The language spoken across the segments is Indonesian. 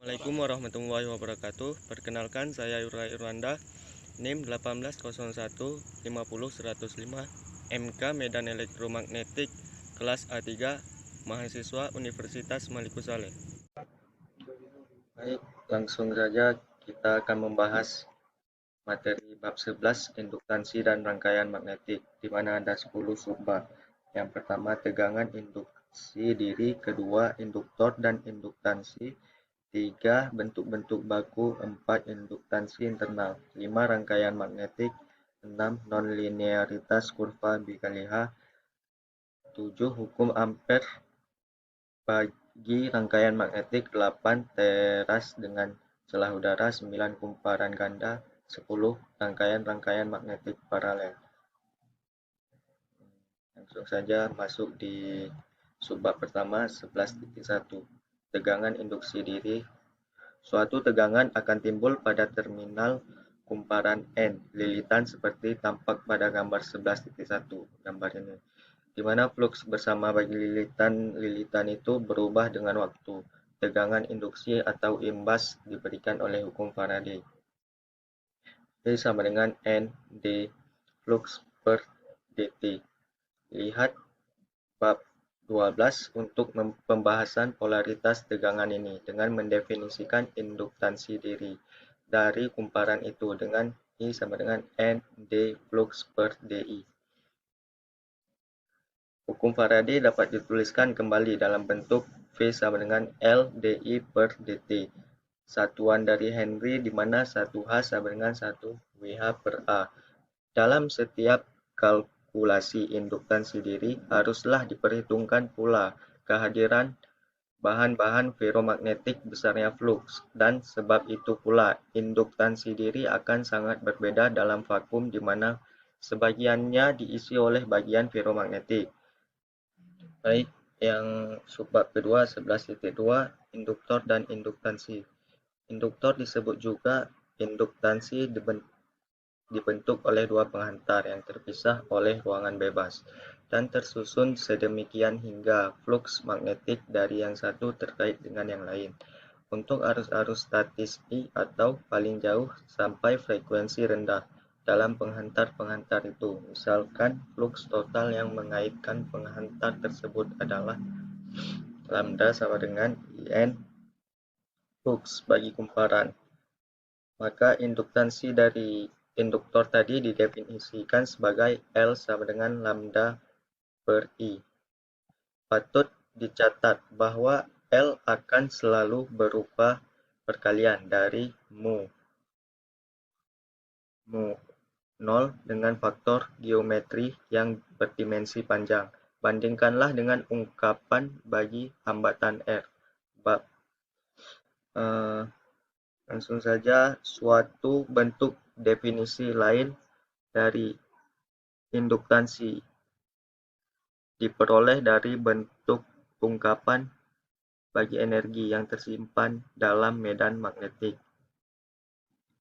Assalamualaikum warahmatullahi wabarakatuh. Perkenalkan, saya Yura Irwanda, NIM 180150105, MK Medan Elektromagnetik, kelas A3, mahasiswa Universitas Malikusale. Baik, langsung saja kita akan membahas materi bab 11, induktansi dan rangkaian magnetik, di mana ada 10 subbab. Yang pertama, tegangan induksi diri; kedua, induktor dan induktansi; 3. Bentuk-bentuk baku; 4. Induktansi internal; 5. Rangkaian magnetik; 6. Nonlinearitas kurva B/H; 7. Hukum Ampere bagi rangkaian magnetik; 8. Teras dengan celah udara; 9. Kumparan ganda; 10. Rangkaian magnetik paralel. Langsung saja masuk di subbab pertama 11.1. Tegangan induksi diri. Suatu tegangan akan timbul pada terminal kumparan N lilitan seperti tampak pada gambar 11.1, gambar ini, di mana fluks bersama bagi lilitan itu berubah dengan waktu. Tegangan induksi atau imbas diberikan oleh hukum Faraday. V sama dengan N d flux per dt. Lihat bab 12 untuk pembahasan polaritas tegangan ini dengan mendefinisikan induktansi diri dari kumparan itu dengan I sama dengan N d flux per di. Hukum Faraday dapat dituliskan kembali dalam bentuk V sama dengan L di per dt, satuan dari Henry, di mana 1H sama dengan 1 Wh per A. Dalam setiap kalkulasi induktansi diri haruslah diperhitungkan pula kehadiran bahan-bahan ferromagnetik besarnya fluks, dan sebab itu pula induktansi diri akan sangat berbeda dalam vakum di mana sebagiannya diisi oleh bagian ferromagnetik. Baik, yang subbab kedua 11.2, induktor dan induktansi. Induktor disebut juga induktansi dibentuk oleh dua penghantar yang terpisah oleh ruangan bebas dan tersusun sedemikian hingga fluks magnetik dari yang satu terkait dengan yang lain untuk arus-arus statis I atau paling jauh sampai frekuensi rendah dalam penghantar-penghantar itu. Misalkan fluks total yang mengaitkan penghantar tersebut adalah lambda sama dengan IN flux bagi kumparan. Maka induktansi dari induktor tadi didefinisikan sebagai L sama dengan lambda per I. Patut dicatat bahwa L akan selalu berupa perkalian dari mu 0 dengan faktor geometri yang berdimensi panjang. Bandingkanlah dengan ungkapan bagi hambatan R. Langsung saja, suatu bentuk definisi lain dari induktansi diperoleh dari bentuk ungkapan bagi energi yang tersimpan dalam medan magnetik.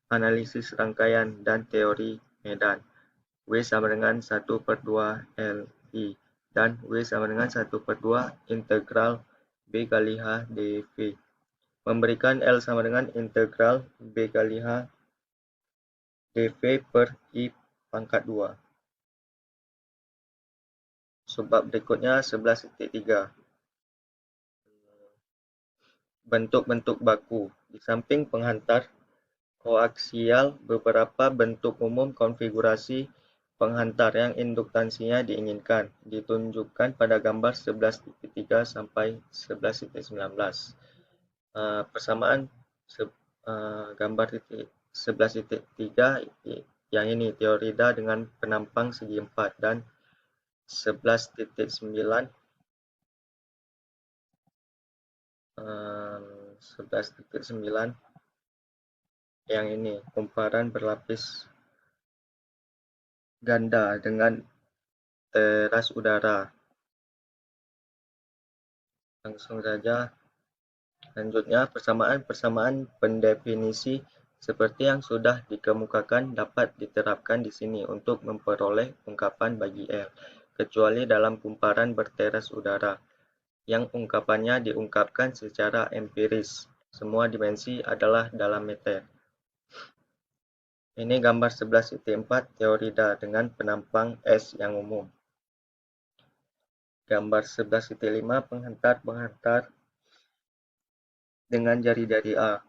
Analisis rangkaian dan teori medan. W sama dengan 1/2 Li dan W sama dengan 1/2 integral B/H dV. Memberikan L sama dengan integral B/H dV per I pangkat 2. Subbab berikutnya 11.3. Bentuk-bentuk baku. Di samping penghantar koaksial, beberapa bentuk umum konfigurasi penghantar yang induktansinya diinginkan ditunjukkan pada gambar 11.3 sampai 11.19. Persamaan gambar 11.3 yang ini teorida dengan penampang segi 4 dan 11.9 yang ini kumparan berlapis ganda dengan teras udara. Langsung saja, selanjutnya persamaan pendefinisi seperti yang sudah dikemukakan dapat diterapkan di sini untuk memperoleh ungkapan bagi L, kecuali dalam kumparan berteras udara yang ungkapannya diungkapkan secara empiris. Semua dimensi adalah dalam meter. Ini gambar 11.4 teorida dengan penampang S yang umum. Gambar 11.5 penghantar-penghantar dengan jari-jari A.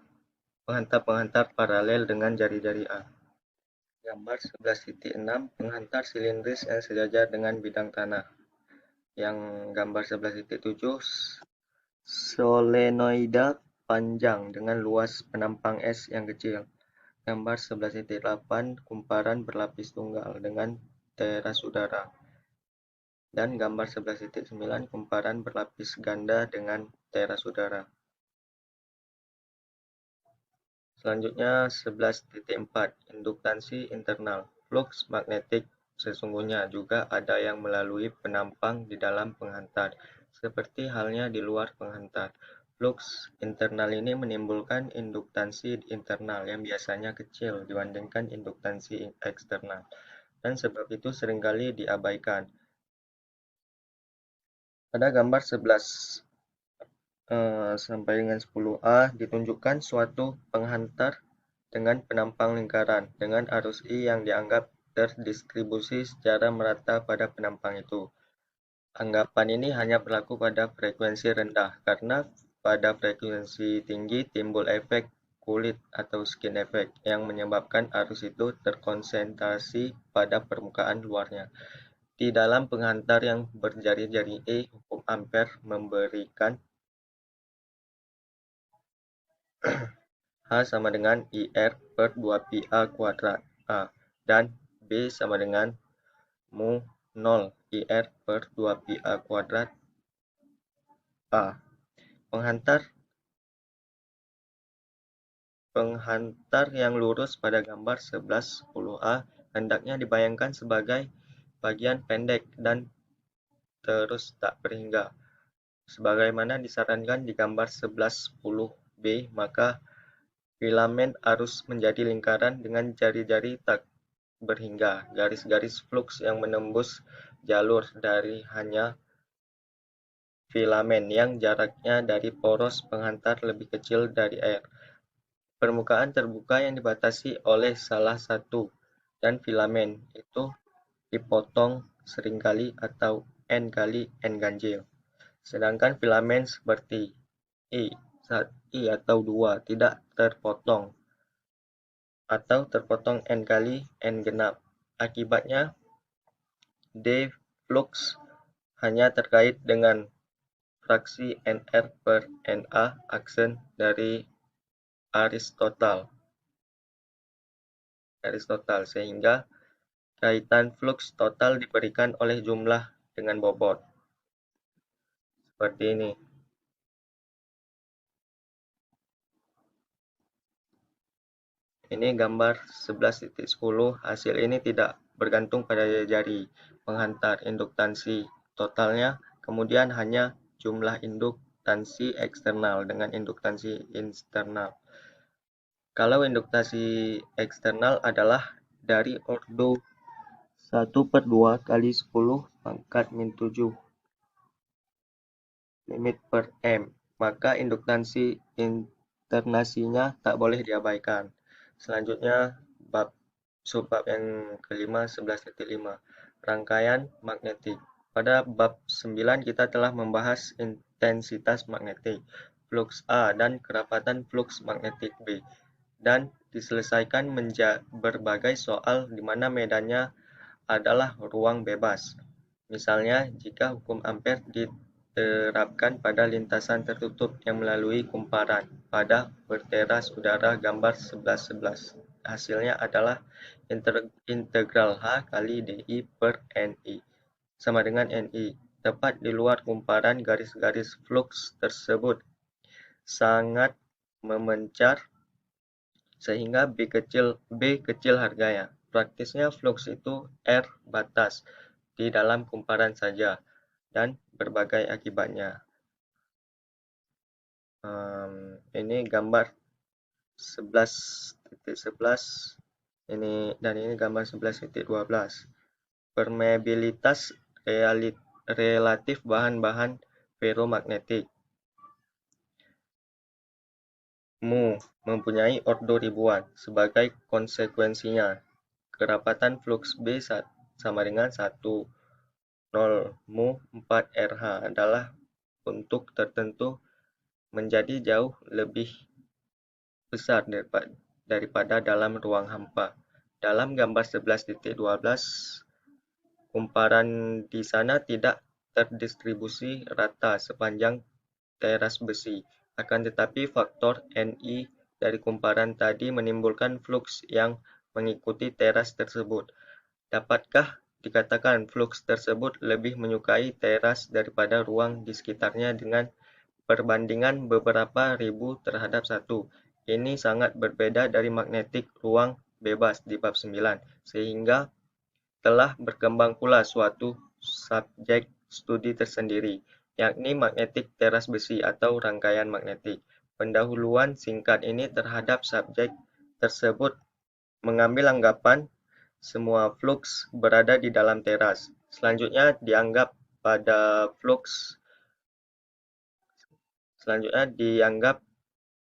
Penghantar-penghantar paralel dengan jari-jari A. Gambar 11.6 penghantar silindris yang sejajar dengan bidang tanah. Yang gambar 11.7 solenoida panjang dengan luas penampang S yang kecil. Gambar 11.8 kumparan berlapis tunggal dengan teras udara. Dan gambar 11.9 kumparan berlapis ganda dengan teras udara. Selanjutnya 11.4 induktansi internal. Flux magnetik sesungguhnya juga ada yang melalui penampang di dalam penghantar, seperti halnya di luar penghantar. Flux internal ini menimbulkan induktansi internal yang biasanya kecil dibandingkan induktansi eksternal, dan sebab itu seringkali diabaikan. Pada gambar 11 sampai dengan 10A ditunjukkan suatu penghantar dengan penampang lingkaran dengan arus I yang dianggap terdistribusi secara merata pada penampang itu. Anggapan ini hanya berlaku pada frekuensi rendah, karena pada frekuensi tinggi timbul efek kulit atau skin effect yang menyebabkan arus itu terkonsentrasi pada permukaan luarnya. Di dalam penghantar yang berjari-jari E, hukum Ampere memberikan H sama dengan IR per 2πA kuadrat A, dan B sama dengan mu 0 IR per 2πA kuadrat A. Penghantar yang lurus pada gambar 11.10A hendaknya dibayangkan sebagai bagian pendek dan terus tak berhingga. Sebagaimana disarankan di gambar 11.10B, maka filamen arus menjadi lingkaran dengan jari-jari tak berhingga. Garis-garis flux yang menembus jalur dari hanya filamen yang jaraknya dari poros penghantar lebih kecil dari air. Permukaan terbuka yang dibatasi oleh salah satu dan filamen itu dipotong seringkali atau N kali N ganjil. Sedangkan filamen seperti I atau 2 tidak terpotong atau terpotong N kali N genap. Akibatnya, D flux hanya terkait dengan fraksi Nr per Na aksen dari Aristotle, sehingga kaitan flux total diberikan oleh jumlah dengan bobot. Seperti ini. Ini gambar 11.10. Hasil ini tidak bergantung pada jari penghantar induktansi totalnya, kemudian hanya jumlah induktansi eksternal dengan induktansi internal. Kalau induktansi eksternal adalah dari ordo 1/2 kali 10 pangkat min 7 limit per M, maka induktansi internasinya tak boleh diabaikan. Selanjutnya subbab yang kelima 11.5 rangkaian magnetik. Pada bab 9 kita telah membahas intensitas magnetik, flux A dan kerapatan flux magnetik B, dan diselesaikan berbagai soal di mana medannya adalah ruang bebas. Misalnya, jika hukum Ampere diterapkan pada lintasan tertutup yang melalui kumparan pada berteras udara gambar 11.11, hasilnya adalah integral H kali dI per Ni sama dengan Ni. Tepat di luar kumparan, garis-garis flux tersebut sangat memencar sehingga B kecil harganya. Praktisnya flux itu R batas di dalam kumparan saja dan berbagai akibatnya. Ini gambar 11.11 ini gambar 11.12. Permeabilitas relatif bahan-bahan ferromagnetik. mu mempunyai ordo ribuan. Sebagai konsekuensinya, kerapatan fluks B sama dengan 1,0 mu 4 RH adalah untuk tertentu menjadi jauh lebih besar daripada dalam ruang hampa. Dalam gambar 11.12, kumparan di sana tidak terdistribusi rata sepanjang teras besi. Akan tetapi faktor Ni dari kumparan tadi menimbulkan fluks yang mengikuti teras tersebut. Dapatkah dikatakan fluks tersebut lebih menyukai teras daripada ruang di sekitarnya dengan perbandingan beberapa ribu terhadap 1? Ini sangat berbeda dari magnetik ruang bebas di bab 9, sehingga telah berkembang pula suatu subjek studi tersendiri, yakni magnetik teras besi atau rangkaian magnetik. Pendahuluan singkat ini terhadap subjek tersebut mengambil anggapan semua fluks berada di dalam teras. Selanjutnya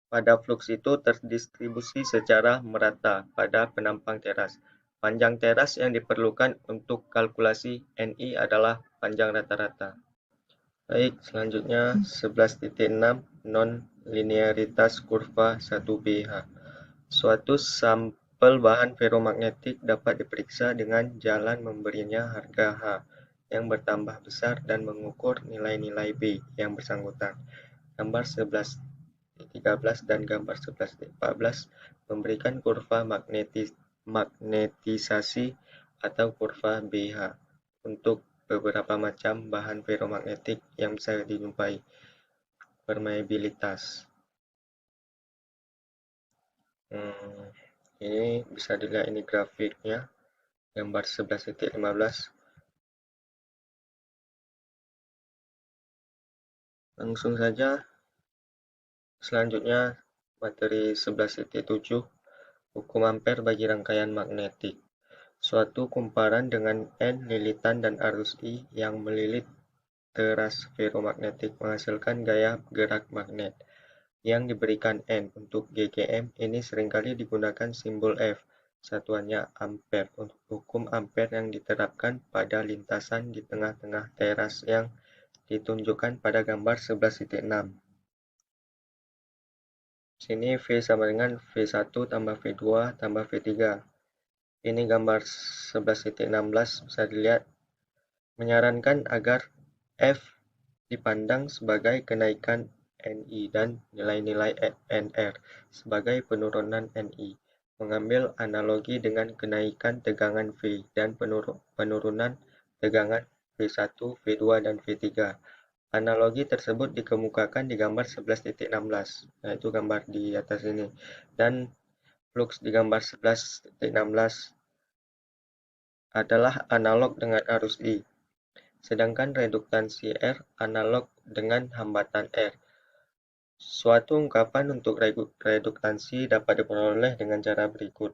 pada fluks itu terdistribusi secara merata pada penampang teras. Panjang teras yang diperlukan untuk kalkulasi Ni adalah panjang rata-rata. Baik, selanjutnya 11.6 non-linearitas kurva 1BH. Suatu sampel bahan feromagnetik dapat diperiksa dengan jalan memberinya harga H yang bertambah besar dan mengukur nilai-nilai B yang bersangkutan. Gambar 11.13 dan gambar 11.14 memberikan kurva magnetisasi atau kurva BH untuk beberapa macam bahan feromagnetik yang bisa dijumpai. Permeabilitas. Ini bisa dilihat ini grafiknya, gambar 11.15. Langsung saja. Selanjutnya materi 11.7, hukum Ampere bagi rangkaian magnetik. Suatu kumparan dengan N lilitan dan arus I yang melilit teras feromagnetik menghasilkan gaya gerak magnet yang diberikan N. Untuk GGM ini seringkali digunakan simbol F. Satuannya ampere untuk hukum Ampere yang diterapkan pada lintasan di tengah-tengah teras yang ditunjukkan pada gambar 11.6. Sini V sama dengan V1 tambah V2 tambah V3. Ini gambar 11.16 bisa dilihat menyarankan agar F dipandang sebagai kenaikan Ni dan nilai-nilai Nr sebagai penurunan Ni. Mengambil analogi dengan kenaikan tegangan V dan penurunan tegangan V1, V2, dan V3. Analogi tersebut dikemukakan di gambar 11.16, yaitu gambar di atas ini. Dan fluks di gambar 11.16 adalah analog dengan arus I. Sedangkan reduktansi R analog dengan hambatan R. Suatu ungkapan untuk reduktansi dapat diperoleh dengan cara berikut.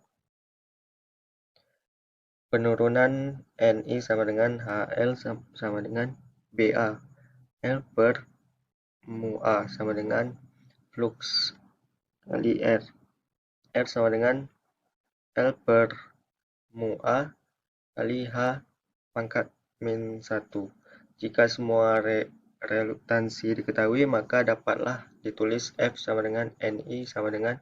Penurunan Ni sama dengan HL sama dengan BA. L per mu A sama dengan flux kali R. R sama dengan L per mu A kali H pangkat min 1. Jika semua reluktansi diketahui, maka dapatlah ditulis F sama dengan Ni sama dengan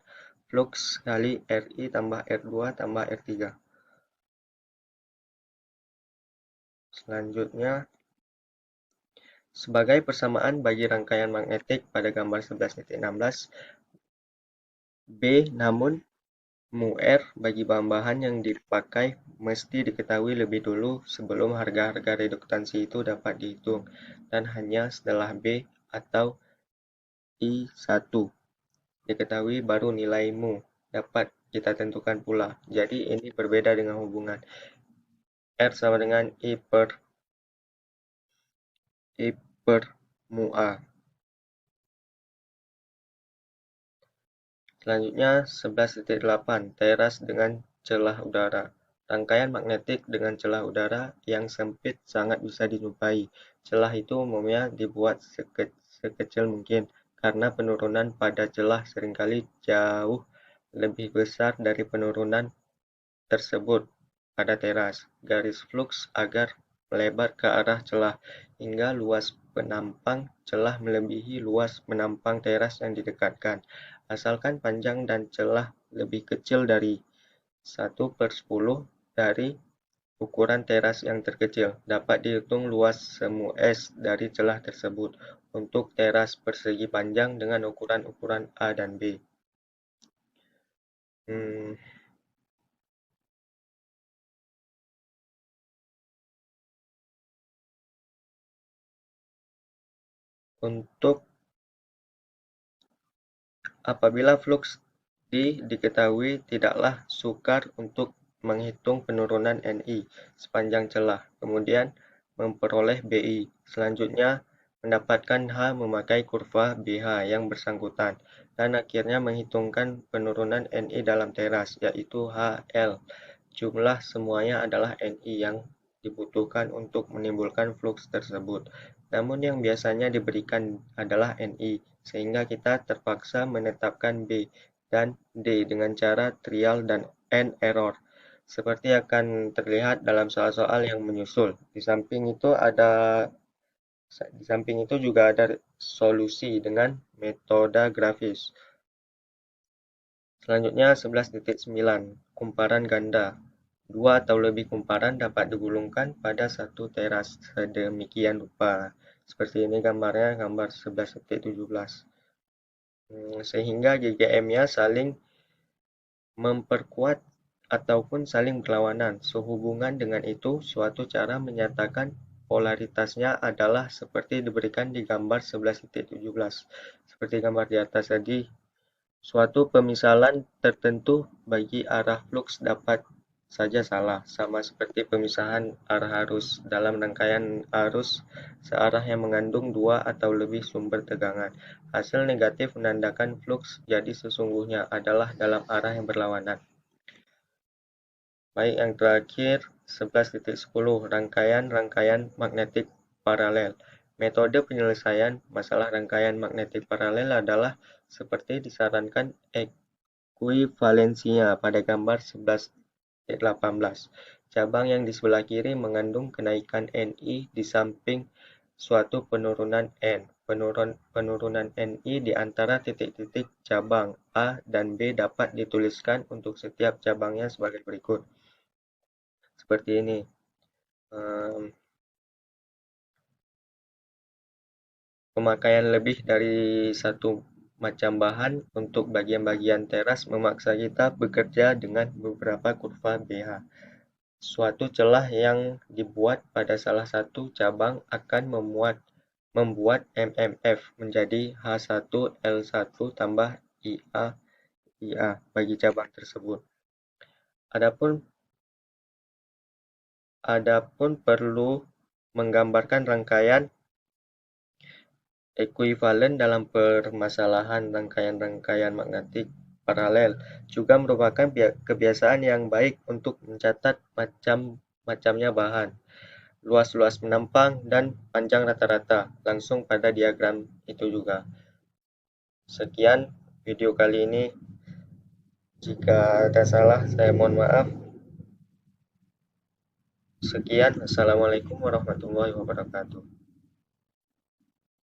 flux kali Ri tambah R2 tambah R3. Selanjutnya, sebagai persamaan bagi rangkaian magnetik pada gambar 11.16, B namun mu R bagi bahan-bahan yang dipakai mesti diketahui lebih dulu sebelum harga-harga reduktansi itu dapat dihitung, dan hanya setelah B atau I1 diketahui baru nilai mu dapat kita tentukan pula. Jadi ini berbeda dengan hubungan R sama dengan I per mu A. Selanjutnya 11.8, teras dengan celah udara. Rangkaian magnetik dengan celah udara yang sempit sangat bisa dijumpai. Celah itu umumnya dibuat sekecil mungkin karena penurunan pada celah seringkali jauh lebih besar dari penurunan tersebut pada teras. Garis fluks agar melebar ke arah celah, hingga luas penampang celah melebihi luas penampang teras yang didekatkan, asalkan panjang dan celah lebih kecil dari 1/10 dari ukuran teras yang terkecil. Dapat dihitung luas semu es dari celah tersebut untuk teras persegi panjang dengan ukuran-ukuran A dan B. Hmm, untuk apabila fluks diketahui, tidaklah sukar untuk menghitung penurunan Ni sepanjang celah, kemudian memperoleh Bi. Selanjutnya, mendapatkan H memakai kurva BH yang bersangkutan, dan akhirnya menghitungkan penurunan Ni dalam teras, yaitu HL. Jumlah semuanya adalah Ni yang dibutuhkan untuk menimbulkan fluks tersebut. Namun yang biasanya diberikan adalah Ni, sehingga kita terpaksa menetapkan B dan D dengan cara trial dan error, seperti akan terlihat dalam soal-soal yang menyusul. Di samping itu juga ada solusi dengan metode grafis. Selanjutnya 11.9 kumparan ganda. Dua atau lebih kumparan dapat digulungkan pada satu teras sedemikian rupa. Seperti ini gambarnya, gambar 11.17. Sehingga GGM-nya saling memperkuat ataupun saling berlawanan. Sehubungan dengan itu, suatu cara menyatakan polaritasnya adalah seperti diberikan di gambar 11.17. Seperti gambar di atas tadi, suatu pemisalan tertentu bagi arah fluks dapat saja salah, sama seperti pemisahan arah arus dalam rangkaian arus searah yang mengandung dua atau lebih sumber tegangan. Hasil negatif menandakan fluks, jadi sesungguhnya adalah dalam arah yang berlawanan. Baik, yang terakhir 11.10 rangkaian-rangkaian magnetik paralel. Metode penyelesaian masalah rangkaian magnetik paralel adalah seperti disarankan ekuivalensinya pada gambar 11.18. Cabang yang di sebelah kiri mengandung kenaikan Ni di samping suatu penurunan N. Penurunan Ni di antara titik-titik cabang A dan B dapat dituliskan untuk setiap cabangnya sebagai berikut. Seperti ini. Pemakaian lebih dari satu macam bahan untuk bagian-bagian teras memaksa kita bekerja dengan beberapa kurva BH. Suatu celah yang dibuat pada salah satu cabang akan membuat MMF menjadi H1L1 tambah IA bagi cabang tersebut. Adapun perlu menggambarkan rangkaian ekuivalen dalam permasalahan rangkaian-rangkaian magnetik paralel juga merupakan kebiasaan yang baik untuk mencatat macam-macamnya bahan, luas-luas penampang, dan panjang rata-rata langsung pada diagram itu juga. Sekian video kali ini. Jika ada salah, saya mohon maaf. Sekian, Assalamualaikum warahmatullahi wabarakatuh.